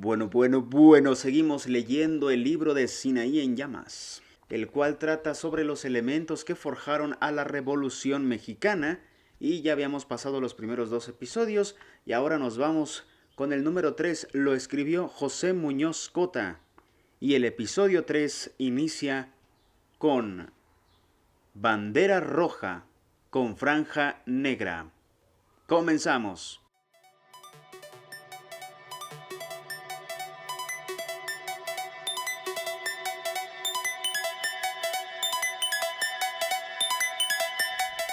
Bueno, seguimos leyendo el libro de Sinaí en llamas, el cual trata sobre los elementos que forjaron a la Revolución Mexicana, y ya habíamos pasado los primeros dos episodios y ahora nos vamos con el número 3. Lo escribió José Muñoz Cota y el episodio 3 inicia con bandera roja con franja negra. Comenzamos.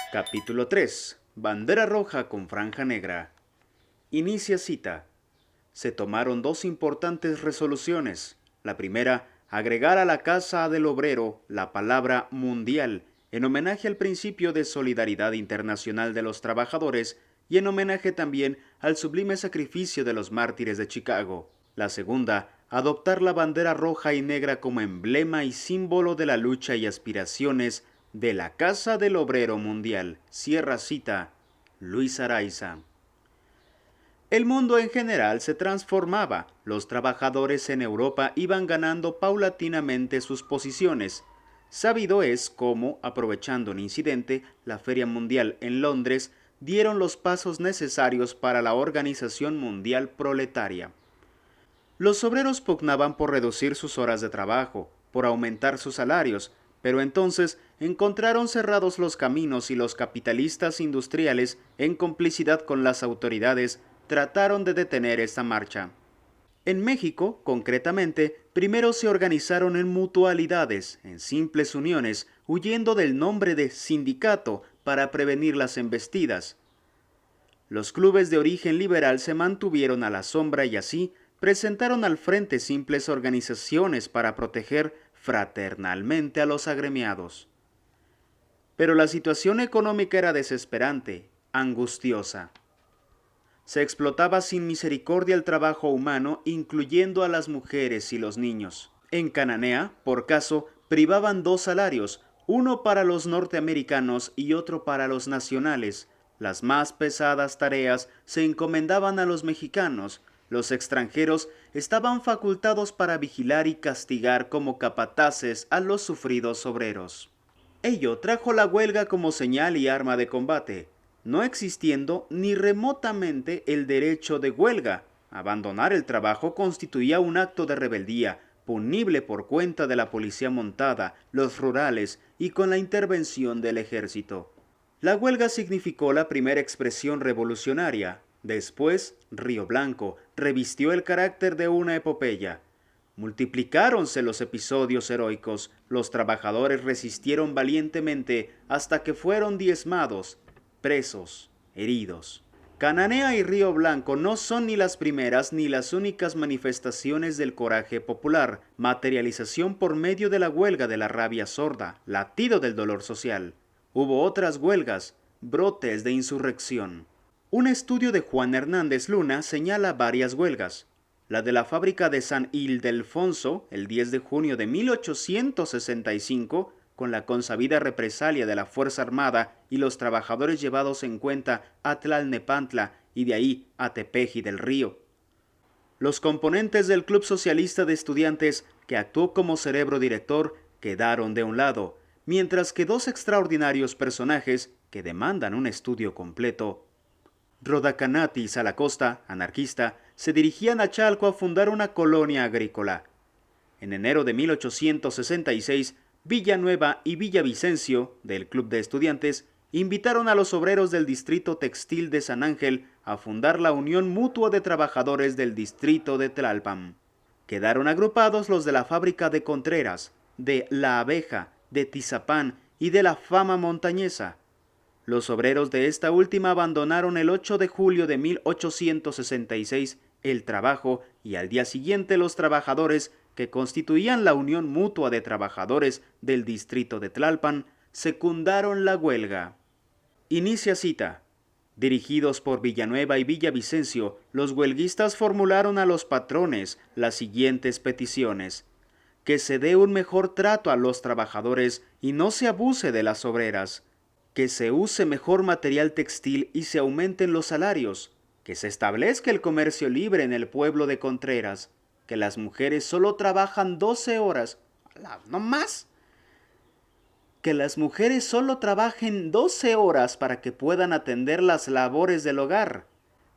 Capítulo 3. Bandera roja con franja negra. Inicia cita. Se tomaron dos importantes resoluciones. La primera, agregar a la Casa del Obrero la palabra mundial, en homenaje al principio de solidaridad internacional de los trabajadores y en homenaje también al sublime sacrificio de los mártires de Chicago. La segunda, adoptar la bandera roja y negra como emblema y símbolo de la lucha y aspiraciones de la Casa del Obrero Mundial. Cierra cita. Luis Araiza. El mundo en general se transformaba. Los trabajadores en Europa iban ganando paulatinamente sus posiciones. Sabido es cómo, aprovechando un incidente, la Feria Mundial en Londres, dieron los pasos necesarios para la Organización Mundial Proletaria. Los obreros pugnaban por reducir sus horas de trabajo, por aumentar sus salarios, pero entonces encontraron cerrados los caminos y los capitalistas industriales, en complicidad con las autoridades, trataron de detener esta marcha. En México, concretamente, primero se organizaron en mutualidades, en simples uniones, huyendo del nombre de sindicato para prevenir las embestidas. Los clubes de origen liberal se mantuvieron a la sombra y así presentaron al frente simples organizaciones para proteger fraternalmente a los agremiados. Pero la situación económica era desesperante, angustiosa. Se explotaba sin misericordia el trabajo humano, incluyendo a las mujeres y los niños. En Cananea, por caso, privaban dos salarios, uno para los norteamericanos y otro para los nacionales. Las más pesadas tareas se encomendaban a los mexicanos. Los extranjeros estaban facultados para vigilar y castigar como capataces a los sufridos obreros. Ello trajo la huelga como señal y arma de combate, no existiendo ni remotamente el derecho de huelga. Abandonar el trabajo constituía un acto de rebeldía, punible por cuenta de la policía montada, los rurales y con la intervención del ejército. La huelga significó la primera expresión revolucionaria. Después, Río Blanco revistió el carácter de una epopeya. Multiplicáronse los episodios heroicos, los trabajadores resistieron valientemente hasta que fueron diezmados, presos, heridos. Cananea y Río Blanco no son ni las primeras ni las únicas manifestaciones del coraje popular, materialización por medio de la huelga de la rabia sorda, latido del dolor social. Hubo otras huelgas, brotes de insurrección. Un estudio de Juan Hernández Luna señala varias huelgas. La de la fábrica de San Ildefonso, el 10 de junio de 1865, con la consabida represalia de la Fuerza Armada y los trabajadores llevados en cuenta a Tlalnepantla y de ahí a Tepeji del Río. Los componentes del Club Socialista de Estudiantes, que actuó como cerebro director, quedaron de un lado, mientras que dos extraordinarios personajes, que demandan un estudio completo, Rodacanati y Salacosta, anarquista, se dirigían a Chalco a fundar una colonia agrícola. En enero de 1866, Villanueva y Villavicencio, del Club de Estudiantes, invitaron a los obreros del Distrito Textil de San Ángel a fundar la Unión Mutua de Trabajadores del Distrito de Tlalpan. Quedaron agrupados los de la fábrica de Contreras, de La Abeja, de Tizapán y de la Fama Montañesa. Los obreros de esta última abandonaron el 8 de julio de 1866 el trabajo y al día siguiente los trabajadores, que constituían la Unión Mutua de Trabajadores del Distrito de Tlalpan, secundaron la huelga. Inicia cita. Dirigidos por Villanueva y Villavicencio, los huelguistas formularon a los patrones las siguientes peticiones: que se dé un mejor trato a los trabajadores y no se abuse de las obreras, que se use mejor material textil y se aumenten los salarios, que se establezca el comercio libre en el pueblo de Contreras, que las mujeres solo trabajan 12 horas, no más, que las mujeres solo trabajen 12 horas para que puedan atender las labores del hogar,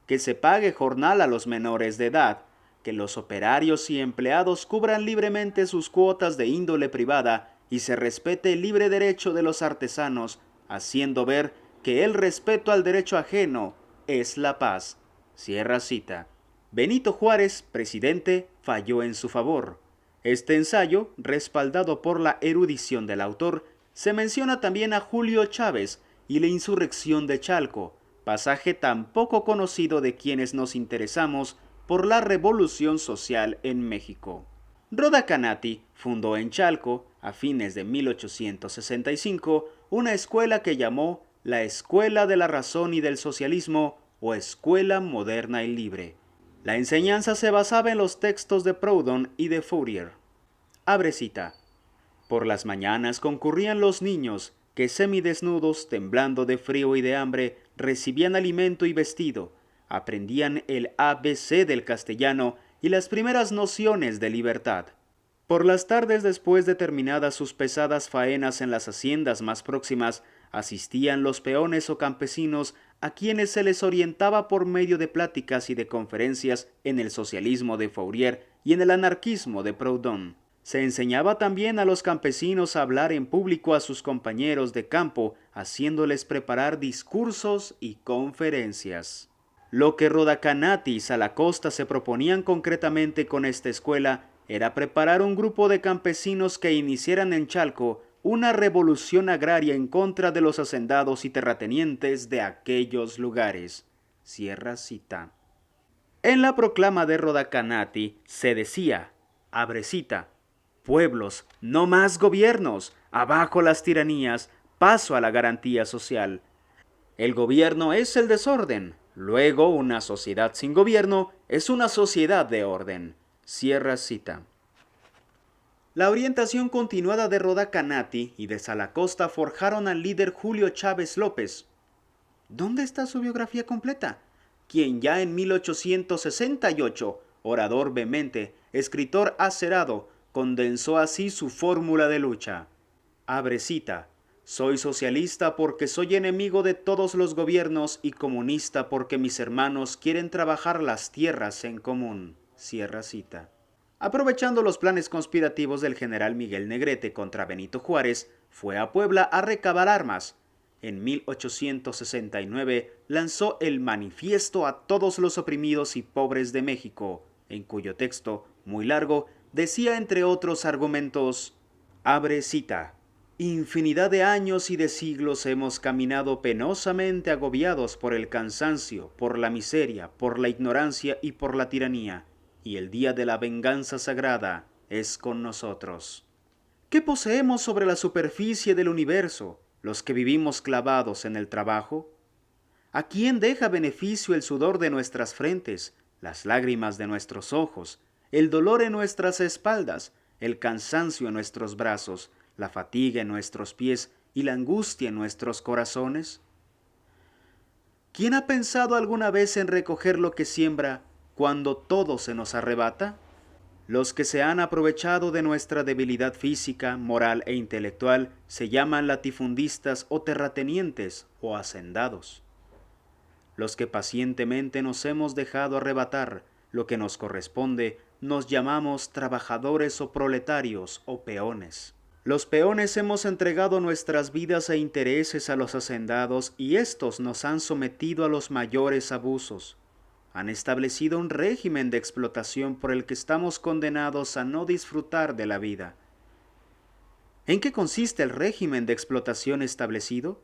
que se pague jornal a los menores de edad, que los operarios y empleados cubran libremente sus cuotas de índole privada y se respete el libre derecho de los artesanos, haciendo ver que el respeto al derecho ajeno es la paz. Cierra cita. Benito Juárez, presidente, falló en su favor. Este ensayo, respaldado por la erudición del autor, se menciona también a Julio Chávez y la insurrección de Chalco, pasaje tan poco conocido de quienes nos interesamos por la revolución social en México. Roda Canati fundó en Chalco, a fines de 1865, una escuela que llamó la Escuela de la Razón y del Socialismo o Escuela Moderna y Libre. La enseñanza se basaba en los textos de Proudhon y de Fourier. Abre cita. Por las mañanas concurrían los niños que semidesnudos, temblando de frío y de hambre, recibían alimento y vestido, aprendían el ABC del castellano y las primeras nociones de libertad. Por las tardes, después de terminadas sus pesadas faenas en las haciendas más próximas, asistían los peones o campesinos a quienes se les orientaba por medio de pláticas y de conferencias en el socialismo de Fourier y en el anarquismo de Proudhon. Se enseñaba también a los campesinos a hablar en público a sus compañeros de campo, haciéndoles preparar discursos y conferencias. Lo que Rodacanati y Salacosta se proponían concretamente con esta escuela era preparar un grupo de campesinos que iniciaran en Chalco una revolución agraria en contra de los hacendados y terratenientes de aquellos lugares. Cierra cita. En la proclama de Rodacanati se decía, abre cita, pueblos, no más gobiernos, abajo las tiranías, paso a la garantía social. El gobierno es el desorden, luego una sociedad sin gobierno es una sociedad de orden. Cierra cita. La orientación continuada de Rodacanati y de Salacosta forjaron al líder Julio Chávez López. ¿Dónde está su biografía completa? Quien ya en 1868, orador vehemente, escritor acerado, condensó así su fórmula de lucha. Abre cita. Soy socialista porque soy enemigo de todos los gobiernos y comunista porque mis hermanos quieren trabajar las tierras en común. Cierra cita. Aprovechando los planes conspirativos del general Miguel Negrete contra Benito Juárez, fue a Puebla a recabar armas. En 1869 lanzó el Manifiesto a todos los oprimidos y pobres de México, en cuyo texto, muy largo, decía entre otros argumentos, abre cita, infinidad de años y de siglos hemos caminado penosamente agobiados por el cansancio, por la miseria, por la ignorancia y por la tiranía, y el día de la venganza sagrada es con nosotros. ¿Qué poseemos sobre la superficie del universo, los que vivimos clavados en el trabajo? ¿A quién deja beneficio el sudor de nuestras frentes, las lágrimas de nuestros ojos, el dolor en nuestras espaldas, el cansancio en nuestros brazos, la fatiga en nuestros pies y la angustia en nuestros corazones? ¿Quién ha pensado alguna vez en recoger lo que siembra cuando todo se nos arrebata? Los que se han aprovechado de nuestra debilidad física, moral e intelectual se llaman latifundistas o terratenientes o hacendados. Los que pacientemente nos hemos dejado arrebatar lo que nos corresponde nos llamamos trabajadores o proletarios o peones. Los peones hemos entregado nuestras vidas e intereses a los hacendados y éstos nos han sometido a los mayores abusos. Han establecido un régimen de explotación por el que estamos condenados a no disfrutar de la vida. ¿En qué consiste el régimen de explotación establecido?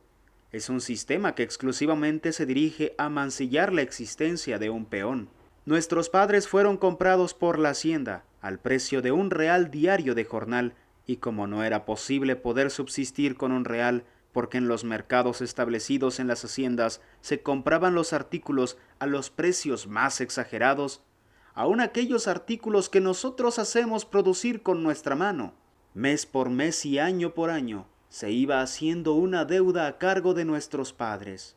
Es un sistema que exclusivamente se dirige a mancillar la existencia de un peón. Nuestros padres fueron comprados por la hacienda al precio de un diario de jornal y como no era posible poder subsistir con un real, porque en los mercados establecidos en las haciendas se compraban los artículos a los precios más exagerados, aun aquellos artículos que nosotros hacemos producir con nuestra mano, mes por mes y año por año, se iba haciendo una deuda a cargo de nuestros padres.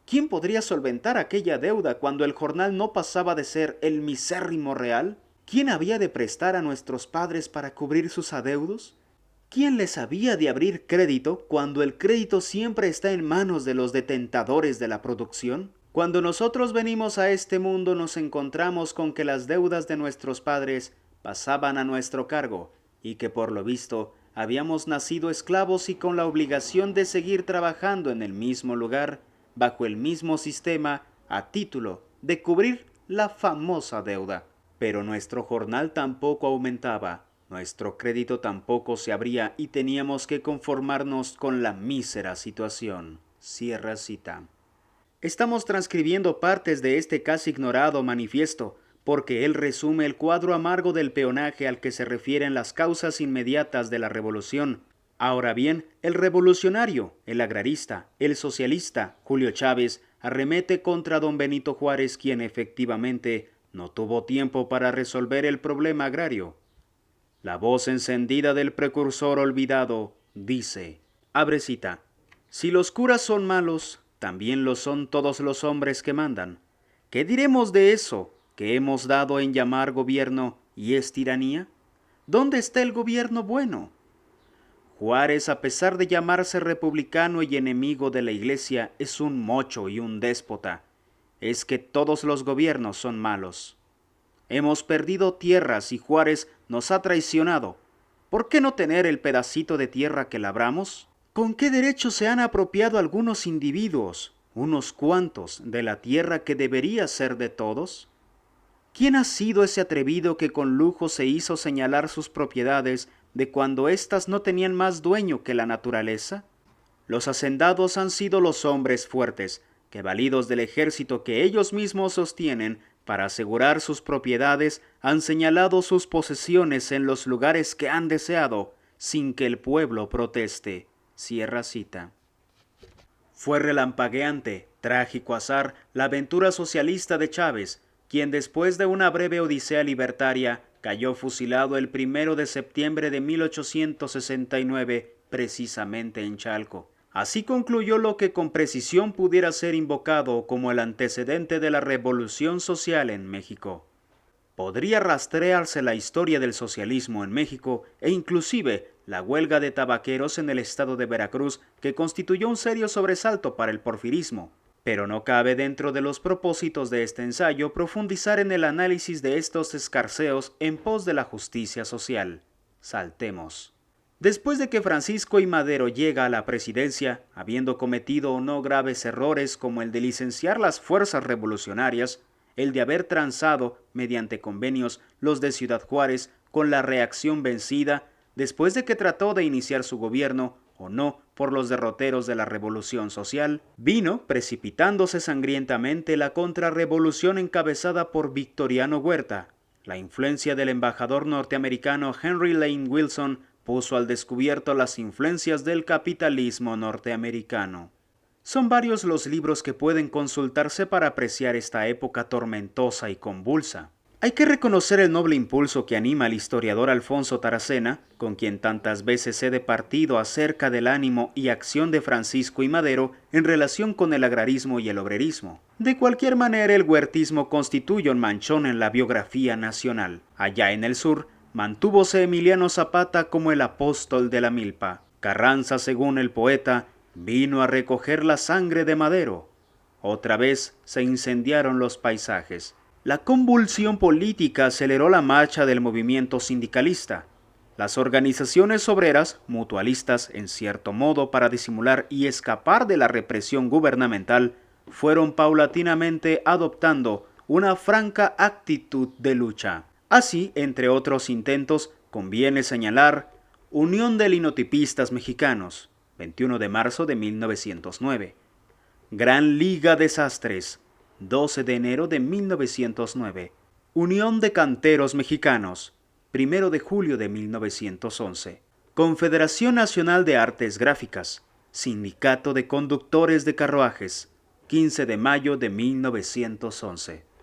¿Quién podría solventar aquella deuda cuando el jornal no pasaba de ser el misérrimo real? ¿Quién había de prestar a nuestros padres para cubrir sus adeudos? ¿Quién les había de abrir crédito cuando el crédito siempre está en manos de los detentadores de la producción? Cuando nosotros venimos a este mundo nos encontramos con que las deudas de nuestros padres pasaban a nuestro cargo y que por lo visto habíamos nacido esclavos y con la obligación de seguir trabajando en el mismo lugar, bajo el mismo sistema, a título de cubrir la famosa deuda. Pero nuestro jornal tampoco aumentaba, nuestro crédito tampoco se abría y teníamos que conformarnos con la mísera situación. Cierra cita. Estamos transcribiendo partes de este casi ignorado manifiesto, porque él resume el cuadro amargo del peonaje al que se refieren las causas inmediatas de la revolución. Ahora bien, el revolucionario, el agrarista, el socialista, Julio Chávez, arremete contra don Benito Juárez, quien efectivamente no tuvo tiempo para resolver el problema agrario. La voz encendida del precursor olvidado dice, abre cita, si los curas son malos, también lo son todos los hombres que mandan. ¿Qué diremos de eso que hemos dado en llamar gobierno y es tiranía? ¿Dónde está el gobierno bueno? Juárez, a pesar de llamarse republicano y enemigo de la Iglesia, es un mocho y un déspota. Es que todos los gobiernos son malos. Hemos perdido tierras y Juárez nos ha traicionado. ¿Por qué no tener el pedacito de tierra que labramos? ¿Con qué derecho se han apropiado algunos individuos, unos cuantos, de la tierra que debería ser de todos? ¿Quién ha sido ese atrevido que con lujo se hizo señalar sus propiedades de cuando éstas no tenían más dueño que la naturaleza? Los hacendados han sido los hombres fuertes, que validos del ejército que ellos mismos sostienen, para asegurar sus propiedades, han señalado sus posesiones en los lugares que han deseado, sin que el pueblo proteste. Cierra cita. Fue relampagueante, trágico azar, la aventura socialista de Chávez, quien después de una breve odisea libertaria, cayó fusilado el 1 de septiembre de 1869, precisamente en Chalco. Así concluyó lo que con precisión pudiera ser invocado como el antecedente de la revolución social en México. Podría rastrearse la historia del socialismo en México e inclusive la huelga de tabaqueros en el estado de Veracruz, que constituyó un serio sobresalto para el porfirismo. Pero no cabe dentro de los propósitos de este ensayo profundizar en el análisis de estos escarceos en pos de la justicia social. Saltemos. Después de que Francisco I. Madero llega a la presidencia, habiendo cometido no graves errores como el de licenciar las fuerzas revolucionarias, el de haber transado, mediante convenios, los de Ciudad Juárez con la reacción vencida, después de que trató de iniciar su gobierno, o no, por los derroteros de la revolución social, vino, precipitándose sangrientamente, la contrarrevolución encabezada por Victoriano Huerta. La influencia del embajador norteamericano Henry Lane Wilson puso al descubierto las influencias del capitalismo norteamericano. Son varios los libros que pueden consultarse para apreciar esta época tormentosa y convulsa. Hay que reconocer el noble impulso que anima al historiador Alfonso Taracena, con quien tantas veces he departido acerca del ánimo y acción de Francisco I. Madero en relación con el agrarismo y el obrerismo. De cualquier manera, el huertismo constituye un manchón en la biografía nacional. Allá en el sur, mantúvose Emiliano Zapata como el apóstol de la milpa. Carranza, según el poeta, vino a recoger la sangre de Madero. Otra vez se incendiaron los paisajes. La convulsión política aceleró la marcha del movimiento sindicalista. Las organizaciones obreras, mutualistas en cierto modo para disimular y escapar de la represión gubernamental, fueron paulatinamente adoptando una franca actitud de lucha. Así, entre otros intentos, conviene señalar Unión de Linotipistas Mexicanos, 21 de marzo de 1909. Gran Liga de Sastres, 12 de enero de 1909. Unión de Canteros Mexicanos, 1 de julio de 1911. Confederación Nacional de Artes Gráficas, Sindicato de Conductores de Carruajes, 15 de mayo de 1911.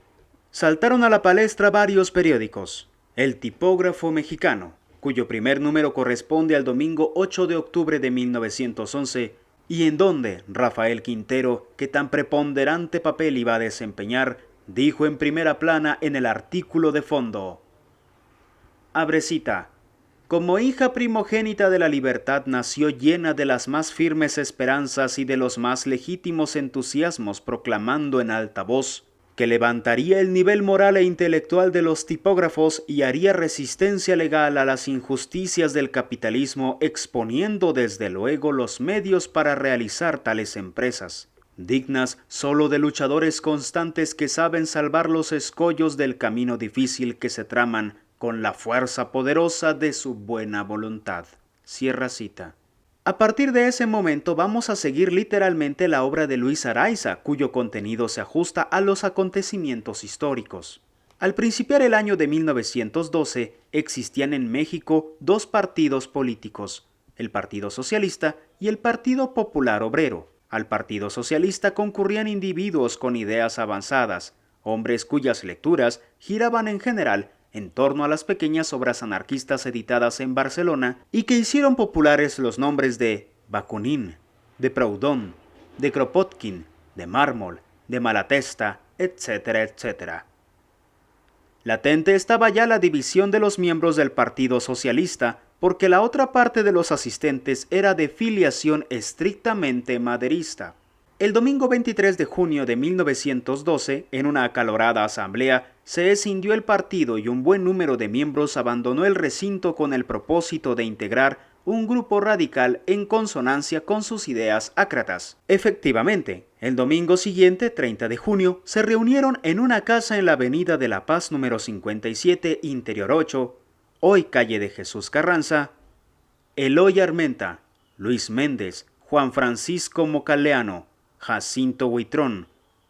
Saltaron a la palestra varios periódicos. El Tipógrafo Mexicano, cuyo primer número corresponde al domingo 8 de octubre de 1911, y en donde Rafael Quintero, que tan preponderante papel iba a desempeñar, dijo en primera plana en el artículo de fondo: abre cita. Como hija primogénita de la libertad nació llena de las más firmes esperanzas y de los más legítimos entusiasmos, proclamando en alta voz que levantaría el nivel moral e intelectual de los tipógrafos y haría resistencia legal a las injusticias del capitalismo, exponiendo desde luego los medios para realizar tales empresas, dignas solo de luchadores constantes que saben salvar los escollos del camino difícil que se traman con la fuerza poderosa de su buena voluntad. Cierra cita. A partir de ese momento vamos a seguir literalmente la obra de Luis Araiza, cuyo contenido se ajusta a los acontecimientos históricos. Al principiar el año de 1912, existían en México dos partidos políticos, el Partido Socialista y el Partido Popular Obrero. Al Partido Socialista concurrían individuos con ideas avanzadas, hombres cuyas lecturas giraban en general en torno a las pequeñas obras anarquistas editadas en Barcelona y que hicieron populares los nombres de Bakunin, de Proudhon, de Kropotkin, de Mármol, de Malatesta, etcétera, etcétera. Latente estaba ya la división de los miembros del Partido Socialista, porque la otra parte de los asistentes era de filiación estrictamente maderista. El domingo 23 de junio de 1912, en una acalorada asamblea, se escindió el partido y un buen número de miembros abandonó el recinto con el propósito de integrar un grupo radical en consonancia con sus ideas ácratas. Efectivamente, el domingo siguiente, 30 de junio, se reunieron en una casa en la Avenida de la Paz número 57, Interior 8, hoy calle de Jesús Carranza, Eloy Armenta, Luis Méndez, Juan Francisco Mocaleano, Jacinto Huitrón,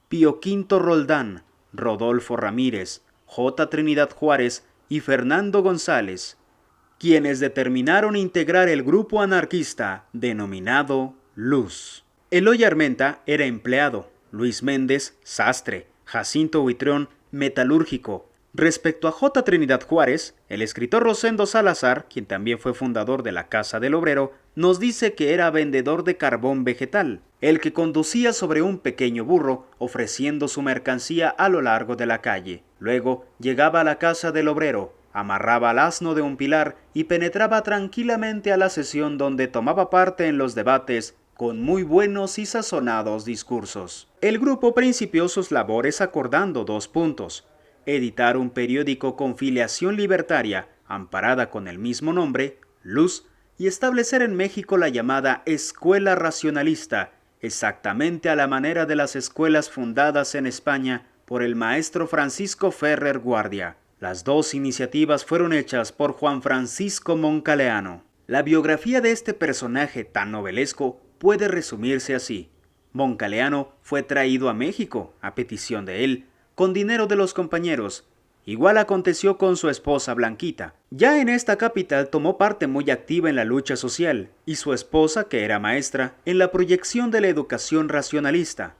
Pío V Roldán, Rodolfo Ramírez, J. Trinidad Juárez y Fernando González, quienes determinaron integrar el grupo anarquista denominado Luz. Eloy Armenta era empleado, Luis Méndez, sastre, Jacinto Huitrón, metalúrgico. Respecto a J. Trinidad Juárez, el escritor Rosendo Salazar, quien también fue fundador de la Casa del Obrero, nos dice que era vendedor de carbón vegetal, el que conducía sobre un pequeño burro, ofreciendo su mercancía a lo largo de la calle. Luego llegaba a la Casa del Obrero, amarraba al asno de un pilar y penetraba tranquilamente a la sesión, donde tomaba parte en los debates con muy buenos y sazonados discursos. El grupo principió sus labores acordando dos puntos: editar un periódico con filiación libertaria, amparada con el mismo nombre, Luz, y establecer en México la llamada Escuela Racionalista, exactamente a la manera de las escuelas fundadas en España por el maestro Francisco Ferrer Guardia. Las dos iniciativas fueron hechas por Juan Francisco Moncaleano. La biografía de este personaje tan novelesco puede resumirse así. Moncaleano fue traído a México, a petición de él, con dinero de los compañeros. Igual aconteció con su esposa Blanquita. Ya en esta capital tomó parte muy activa en la lucha social, y su esposa, que era maestra, en la proyección de la educación racionalista.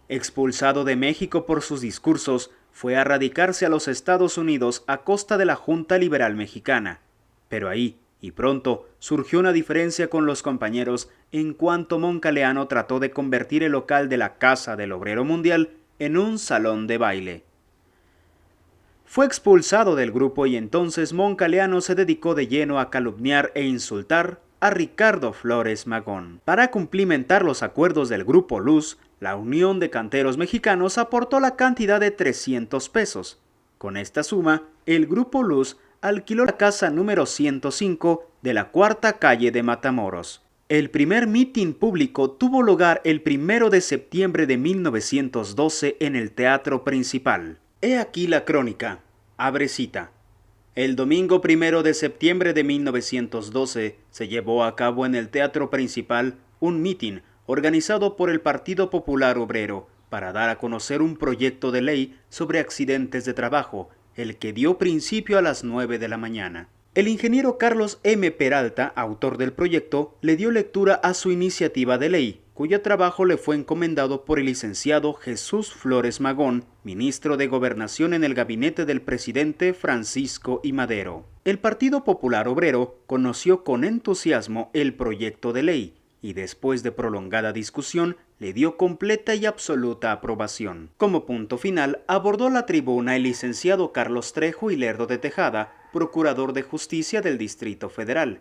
Expulsado de México por sus discursos, fue a radicarse a los Estados Unidos a costa de la Junta Liberal Mexicana. Pero ahí, y pronto, surgió una diferencia con los compañeros en cuanto Moncaleano trató de convertir el local de la Casa del Obrero Mundial en un salón de baile. Fue expulsado del grupo y entonces Moncaleano se dedicó de lleno a calumniar e insultar a Ricardo Flores Magón. Para cumplimentar los acuerdos del Grupo Luz, la Unión de Canteros Mexicanos aportó la cantidad de 300 pesos. Con esta suma, el Grupo Luz alquiló la casa número 105 de la Cuarta Calle de Matamoros. El primer mitin público tuvo lugar el 1 de septiembre de 1912 en el Teatro Principal. He aquí la crónica. Abre cita. El domingo 1 de septiembre de 1912 se llevó a cabo en el Teatro Principal un mitin organizado por el Partido Popular Obrero para dar a conocer un proyecto de ley sobre accidentes de trabajo, el que dio principio a las 9 de la mañana. El ingeniero Carlos M. Peralta, autor del proyecto, le dio lectura a su iniciativa de ley, cuyo trabajo le fue encomendado por el licenciado Jesús Flores Magón, ministro de Gobernación en el gabinete del presidente Francisco I. Madero. El Partido Popular Obrero conoció con entusiasmo el proyecto de ley, y después de prolongada discusión le dio completa y absoluta aprobación. Como punto final, abordó la tribuna el licenciado Carlos Trejo y Lerdo de Tejada, procurador de justicia del Distrito Federal,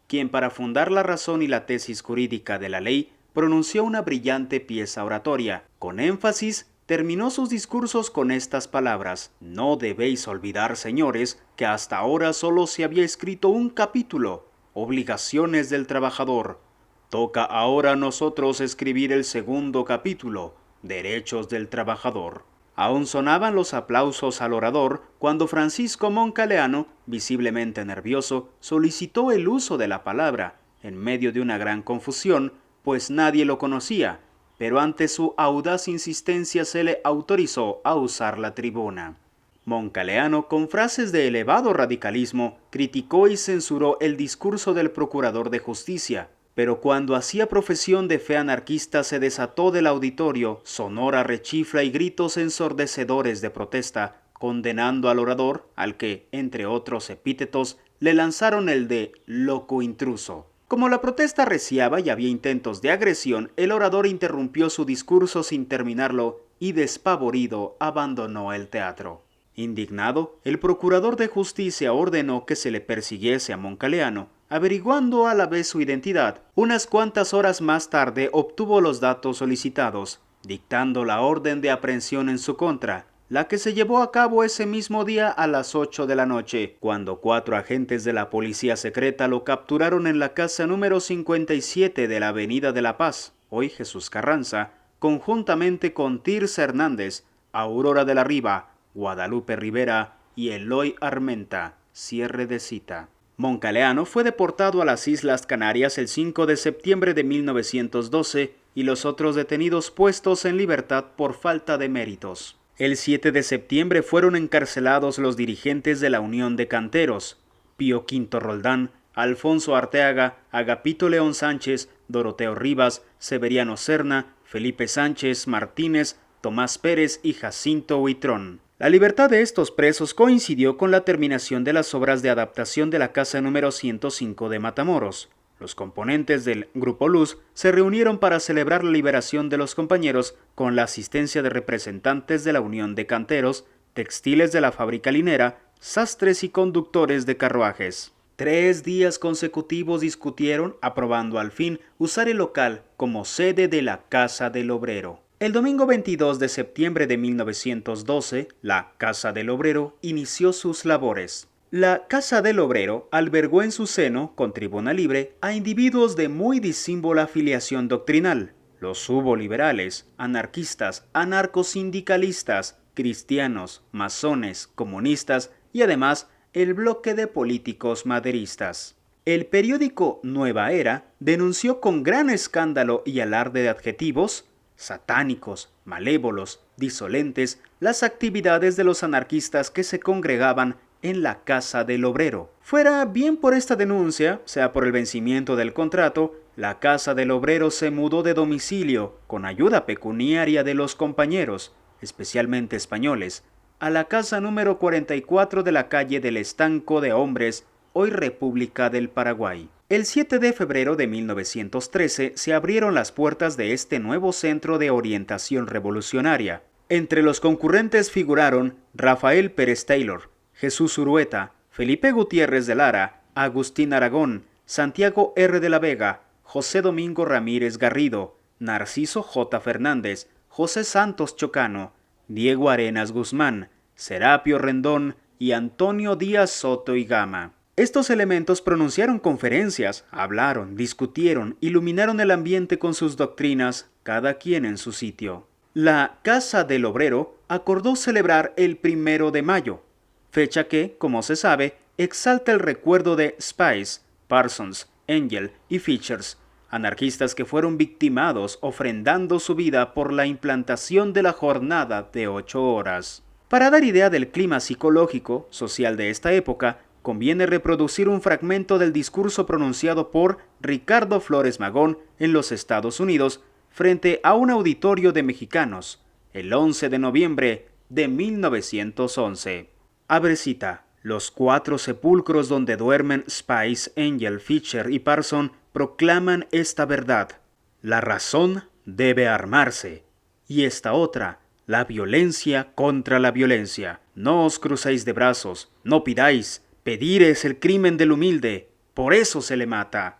quien para fundar la razón y la tesis jurídica de la ley pronunció una brillante pieza oratoria. Con énfasis, terminó sus discursos con estas palabras: «No debéis olvidar, señores, que hasta ahora solo se había escrito un capítulo, Obligaciones del Trabajador. Toca ahora a nosotros escribir el segundo capítulo, Derechos del Trabajador». Aún sonaban los aplausos al orador cuando Francisco Moncaleano, visiblemente nervioso, solicitó el uso de la palabra, en medio de una gran confusión, pues nadie lo conocía, pero ante su audaz insistencia se le autorizó a usar la tribuna. Moncaleano, con frases de elevado radicalismo, criticó y censuró el discurso del procurador de justicia, pero cuando hacía profesión de fe anarquista se desató del auditorio sonora rechifla y gritos ensordecedores de protesta, condenando al orador, al que, entre otros epítetos, le lanzaron el de loco intruso. Como la protesta arreciaba y había intentos de agresión, el orador interrumpió su discurso sin terminarlo y, despavorido, abandonó el teatro. Indignado, el procurador de justicia ordenó que se le persiguiese a Moncaleano, averiguando a la vez su identidad. Unas cuantas horas más tarde obtuvo los datos solicitados, dictando la orden de aprehensión en su contra, la que se llevó a cabo ese mismo día a las 8 de la noche, cuando 4 agentes de la policía secreta lo capturaron en la casa número 57 de la Avenida de la Paz, hoy Jesús Carranza, conjuntamente con Tirsa Hernández, Aurora de la Riva, Guadalupe Rivera y Eloy Armenta. Cierre de cita. Moncaleano fue deportado a las Islas Canarias el 5 de septiembre de 1912 y los otros detenidos puestos en libertad por falta de méritos. El 7 de septiembre fueron encarcelados los dirigentes de la Unión de Canteros: Pío V Roldán, Alfonso Arteaga, Agapito León Sánchez, Doroteo Rivas, Severiano Serna, Felipe Sánchez Martínez, Tomás Pérez y Jacinto Huitrón. La libertad de estos presos coincidió con la terminación de las obras de adaptación de la casa número 105 de Matamoros. Los componentes del Grupo Luz se reunieron para celebrar la liberación de los compañeros con la asistencia de representantes de la Unión de Canteros, textiles de la fábrica linera, sastres y conductores de carruajes. 3 días consecutivos discutieron, aprobando al fin usar el local como sede de la Casa del Obrero. El domingo 22 de septiembre de 1912, la Casa del Obrero inició sus labores. La Casa del Obrero albergó en su seno, con tribuna libre, a individuos de muy disímbola afiliación doctrinal: los suboliberales, anarquistas, anarcosindicalistas, cristianos, masones, comunistas y además el bloque de políticos maderistas. El periódico Nueva Era denunció con gran escándalo y alarde de adjetivos satánicos, malévolos, disolentes, las actividades de los anarquistas que se congregaban en la Casa del Obrero. Fuera bien por esta denuncia, sea por el vencimiento del contrato, la Casa del Obrero se mudó de domicilio, con ayuda pecuniaria de los compañeros, especialmente españoles, a la casa número 44 de la calle del Estanco de Hombres, hoy República del Paraguay. El 7 de febrero de 1913 se abrieron las puertas de este nuevo centro de orientación revolucionaria. Entre los concurrentes figuraron Rafael Pérez Taylor, Jesús Urueta, Felipe Gutiérrez de Lara, Agustín Aragón, Santiago R. de la Vega, José Domingo Ramírez Garrido, Narciso J. Fernández, José Santos Chocano, Diego Arenas Guzmán, Serapio Rendón y Antonio Díaz Soto y Gama. Estos elementos pronunciaron conferencias, hablaron, discutieron, iluminaron el ambiente con sus doctrinas, cada quien en su sitio. La Casa del Obrero acordó celebrar el 1 de mayo, fecha que, como se sabe, exalta el recuerdo de Spies, Parsons, Engel y Fichers, anarquistas que fueron victimados ofrendando su vida por la implantación de la jornada de 8 horas. Para dar idea del clima psicológico, social de esta época, conviene reproducir un fragmento del discurso pronunciado por Ricardo Flores Magón en los Estados Unidos frente a un auditorio de mexicanos, el 11 de noviembre de 1911. Abre cita: los 4 sepulcros donde duermen Spies, Engel, Fischer y Parson proclaman esta verdad: la razón debe armarse, y esta otra, la violencia contra la violencia. No os crucéis de brazos, no pidáis, pedir es el crimen del humilde, por eso se le mata.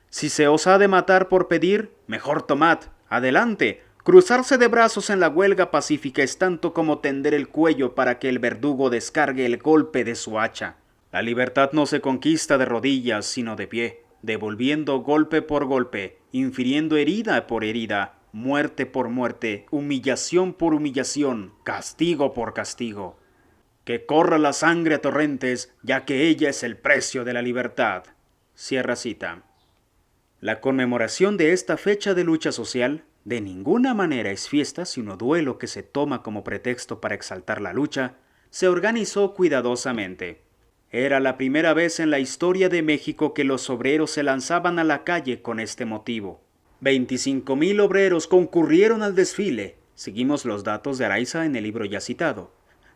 Si se os ha de matar por pedir, mejor tomad, adelante. Cruzarse de brazos en la huelga pacífica es tanto como tender el cuello para que el verdugo descargue el golpe de su hacha. La libertad no se conquista de rodillas, sino de pie, devolviendo golpe por golpe, infiriendo herida por herida, muerte por muerte, humillación por humillación, castigo por castigo. Que corra la sangre a torrentes, ya que ella es el precio de la libertad. Cierra cita. La conmemoración de esta fecha de lucha social de ninguna manera es fiesta, sino duelo que se toma como pretexto para exaltar la lucha. Se organizó cuidadosamente. Era la primera vez en la historia de México que los obreros se lanzaban a la calle con este motivo. 25,000 obreros concurrieron al desfile. Seguimos los datos de Araiza en el libro ya citado.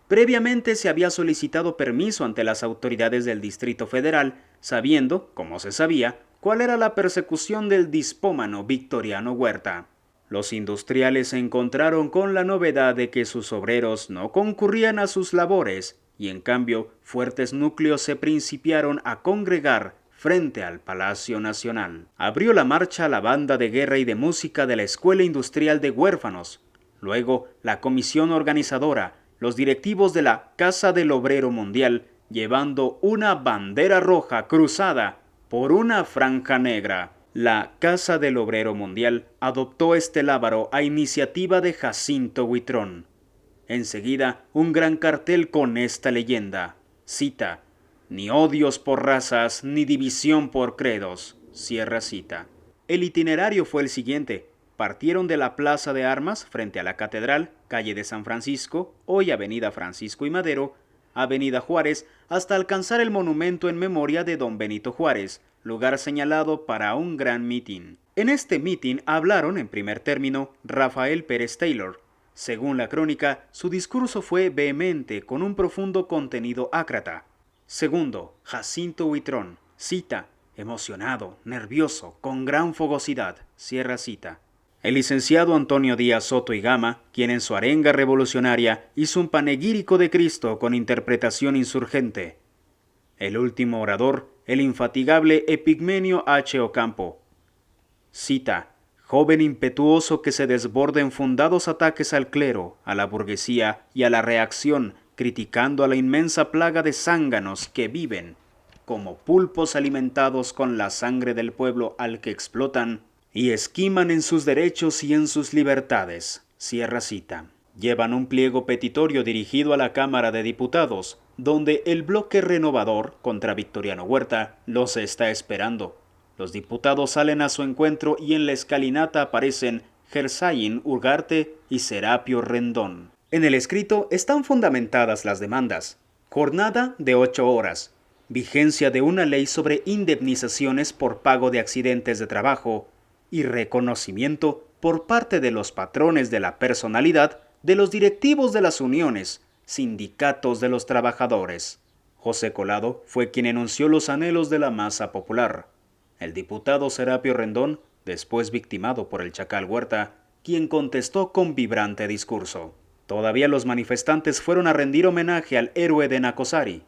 Previamente se había solicitado permiso ante las autoridades del Distrito Federal, sabiendo, como se sabía, cuál era la persecución del dispómano Victoriano Huerta. Los industriales se encontraron con la novedad de que sus obreros no concurrían a sus labores, y en cambio fuertes núcleos se principiaron a congregar frente al Palacio Nacional. Abrió la marcha la banda de guerra y de música de la Escuela Industrial de Huérfanos, luego la comisión organizadora, los directivos de la Casa del Obrero Mundial, llevando una bandera roja cruzada por una franja negra. La Casa del Obrero Mundial adoptó este lábaro a iniciativa de Jacinto Huitrón. Enseguida, un gran cartel con esta leyenda. Cita: ni odios por razas, ni división por credos. Cierra cita. El itinerario fue el siguiente. Partieron de la Plaza de Armas frente a la Catedral, calle de San Francisco, hoy Avenida Francisco y Madero, Avenida Juárez, hasta alcanzar el monumento en memoria de don Benito Juárez, lugar señalado para un gran mitin. En este mitin hablaron, en primer término, Rafael Pérez Taylor. Según la crónica, su discurso fue vehemente, con un profundo contenido ácrata. Segundo, Jacinto Huitrón. Cita: emocionado, nervioso, con gran fogosidad. Cierra cita. El licenciado Antonio Díaz Soto y Gama, quien en su arenga revolucionaria hizo un panegírico de Cristo con interpretación insurgente. El último orador, el infatigable Epigmenio H. Ocampo. Cita: joven impetuoso que se desborda en fundados ataques al clero, a la burguesía y a la reacción, criticando a la inmensa plaga de zánganos que viven, como pulpos alimentados con la sangre del pueblo al que explotan, y esquiman en sus derechos y en sus libertades. Cierra cita. Llevan un pliego petitorio dirigido a la Cámara de Diputados, donde el bloque renovador contra Victoriano Huerta los está esperando. Los diputados salen a su encuentro y en la escalinata aparecen Gersaín Ugarte y Serapio Rendón. En el escrito están fundamentadas las demandas: jornada de 8 horas, vigencia de una ley sobre indemnizaciones por pago de accidentes de trabajo y reconocimiento por parte de los patrones de la personalidad de los directivos de las uniones, sindicatos de los trabajadores. José Colado fue quien enunció los anhelos de la masa popular. El diputado Serapio Rendón, después victimado por el Chacal Huerta, quien contestó con vibrante discurso. Todavía los manifestantes fueron a rendir homenaje al héroe de Nacosari.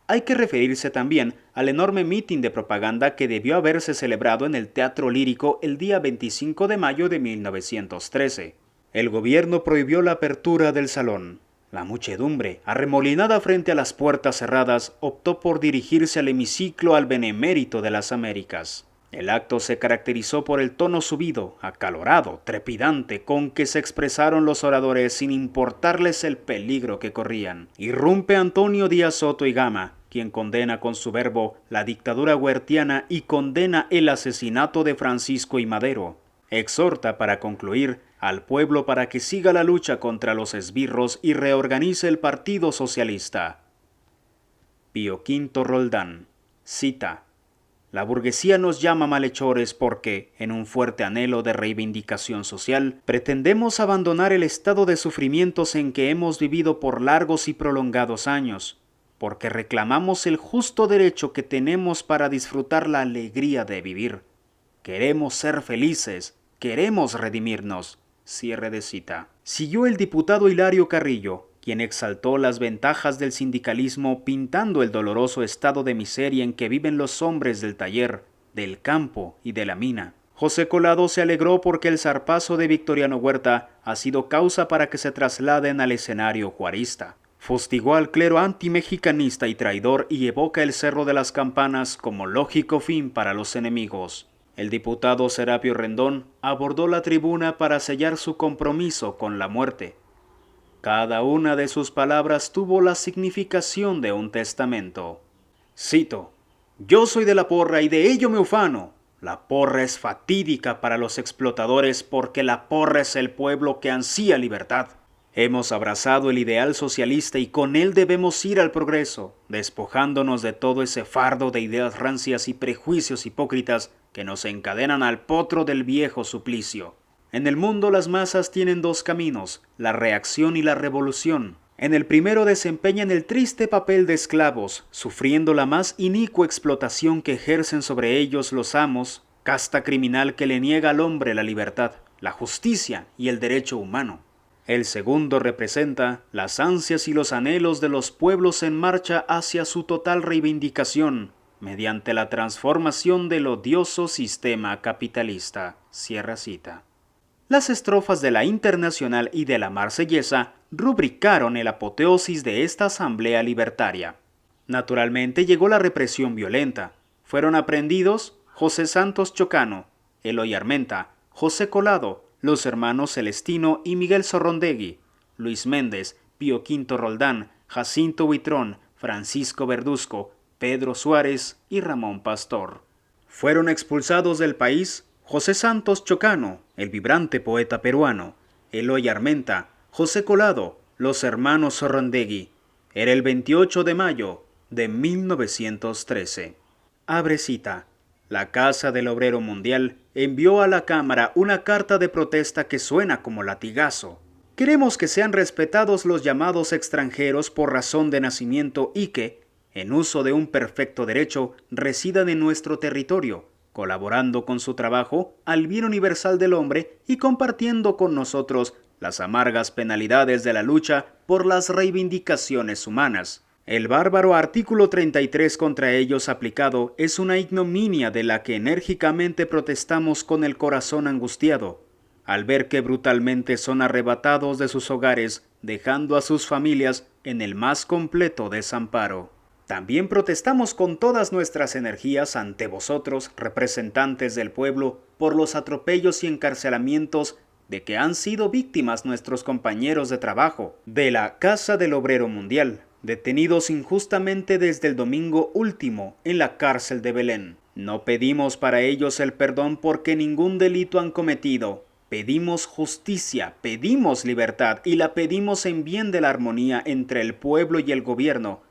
Hay que referirse también al enorme mitin de propaganda que debió haberse celebrado en el Teatro Lírico el día 25 de mayo de 1913. El gobierno prohibió la apertura del salón. La muchedumbre, arremolinada frente a las puertas cerradas, optó por dirigirse al hemiciclo al Benemérito de las Américas. El acto se caracterizó por el tono subido, acalorado, trepidante, con que se expresaron los oradores sin importarles el peligro que corrían. Irrumpe Antonio Díaz Soto y Gama, quien condena con su verbo la dictadura huertiana y condena el asesinato de Francisco y Madero. Exhorta, para concluir, al pueblo para que siga la lucha contra los esbirros y reorganice el Partido Socialista. Pío V Roldán. Cita: la burguesía nos llama malhechores porque, en un fuerte anhelo de reivindicación social, pretendemos abandonar el estado de sufrimientos en que hemos vivido por largos y prolongados años. porque reclamamos el justo derecho que tenemos para disfrutar la alegría de vivir. Queremos ser felices, queremos redimirnos. Cierre de cita. Siguió el diputado Hilario Carrillo, quien exaltó las ventajas del sindicalismo pintando el doloroso estado de miseria en que viven los hombres del taller, del campo y de la mina. José Colado se alegró porque el zarpazo de Victoriano Huerta ha sido causa para que se trasladen al escenario juarista. Fustigó al clero antimexicanista y traidor y evoca el Cerro de las Campanas como lógico fin para los enemigos. El diputado Serapio Rendón abordó la tribuna para sellar su compromiso con la muerte. Cada una de sus palabras tuvo la significación de un testamento. Cito: «Yo soy de la porra y de ello me ufano. La porra es fatídica para los explotadores porque la porra es el pueblo que ansía libertad. Hemos abrazado el ideal socialista y con él debemos ir al progreso, despojándonos de todo ese fardo de ideas rancias y prejuicios hipócritas que nos encadenan al potro del viejo suplicio. En el mundo las masas tienen dos caminos, la reacción y la revolución. En el primero desempeñan el triste papel de esclavos, sufriendo la más inicua explotación que ejercen sobre ellos los amos, casta criminal que le niega al hombre la libertad, la justicia y el derecho humano. El segundo representa las ansias y los anhelos de los pueblos en marcha hacia su total reivindicación, mediante la transformación del odioso sistema capitalista». Cierra cita. Las estrofas de la Internacional y de la Marsellesa rubricaron el apoteosis de esta asamblea libertaria. Naturalmente llegó la represión violenta. Fueron aprehendidos José Santos Chocano, Eloy Armenta, José Colado, los hermanos Celestino y Miguel Zorrondegui, Luis Méndez, Pío V Roldán, Jacinto Buitrón, Francisco Verduzco, Pedro Suárez y Ramón Pastor. Fueron expulsados del país José Santos Chocano, el vibrante poeta peruano, Eloy Armenta, José Colado, los hermanos Zorrondegui. Era el 28 de mayo de 1913. Abre cita. La Casa del Obrero Mundial envió a la Cámara una carta de protesta que suena como latigazo. Queremos que sean respetados los llamados extranjeros por razón de nacimiento y que, en uso de un perfecto derecho, residan en nuestro territorio, colaborando con su trabajo al bien universal del hombre y compartiendo con nosotros las amargas penalidades de la lucha por las reivindicaciones humanas. El bárbaro artículo 33 contra ellos aplicado es una ignominia de la que enérgicamente protestamos con el corazón angustiado, al ver que brutalmente son arrebatados de sus hogares, dejando a sus familias en el más completo desamparo. También protestamos con todas nuestras energías ante vosotros, representantes del pueblo, por los atropellos y encarcelamientos de que han sido víctimas nuestros compañeros de trabajo de la Casa del Obrero Mundial, detenidos injustamente desde el domingo último en la cárcel de Belén. No pedimos para ellos el perdón porque ningún delito han cometido. Pedimos justicia, pedimos libertad y la pedimos en bien de la armonía entre el pueblo y el gobierno,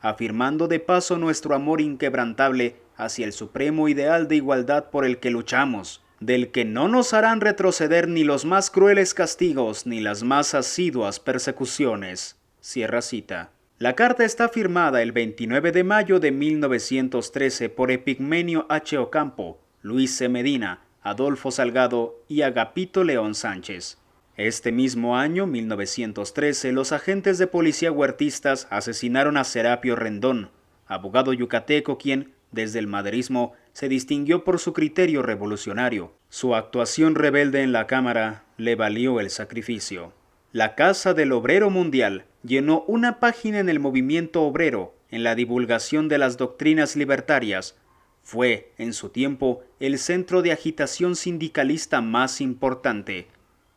afirmando de paso nuestro amor inquebrantable hacia el supremo ideal de igualdad por el que luchamos, del que no nos harán retroceder ni los más crueles castigos ni las más asiduas persecuciones. Cierra cita. La carta está firmada el 29 de mayo de 1913 por Epigmenio H. Ocampo, Luis C. Medina, Adolfo Salgado y Agapito León Sánchez. Este mismo año, 1913, los agentes de policía huertistas asesinaron a Serapio Rendón, abogado yucateco quien, desde el maderismo, se distinguió por su criterio revolucionario. Su actuación rebelde en la Cámara le valió el sacrificio. La Casa del Obrero Mundial llenó una página en el movimiento obrero en la divulgación de las doctrinas libertarias. Fue, en su tiempo, el centro de agitación sindicalista más importante.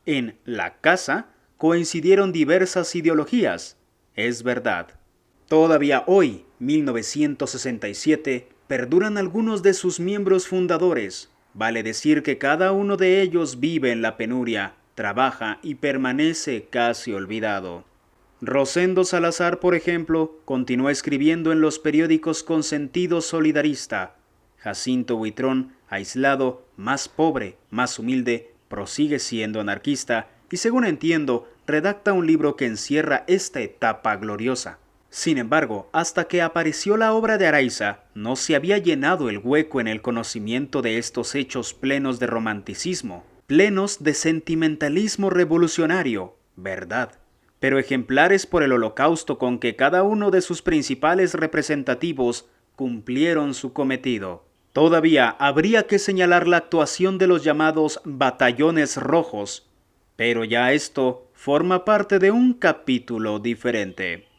En la Casa coincidieron diversas ideologías. Es verdad. Todavía hoy, 1967, perduran algunos de sus miembros fundadores. Vale decir que cada uno de ellos vive en la penuria, trabaja y permanece casi olvidado. Rosendo Salazar, por ejemplo, continuó escribiendo en los periódicos con sentido solidarista. Jacinto Buitrón, aislado, más pobre, más humilde, prosigue siendo anarquista y, según entiendo, redacta un libro que encierra esta etapa gloriosa. Sin embargo, hasta que apareció la obra de Araiza, no se había llenado el hueco en el conocimiento de estos hechos plenos de romanticismo, plenos de sentimentalismo revolucionario, verdad, pero ejemplares por el holocausto con que cada uno de sus principales representativos cumplieron su cometido. Todavía habría que señalar la actuación de los llamados batallones rojos, pero ya esto forma parte de un capítulo diferente.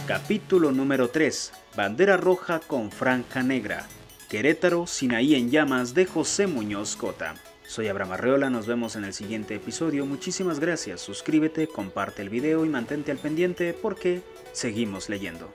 Capítulo número 3. Bandera roja con franja negra. Querétaro, Sinaí en llamas, de José Muñoz Cota. Soy Abraham Arreola, nos vemos en el siguiente episodio. Muchísimas gracias, suscríbete, comparte el video y mantente al pendiente porque seguimos leyendo.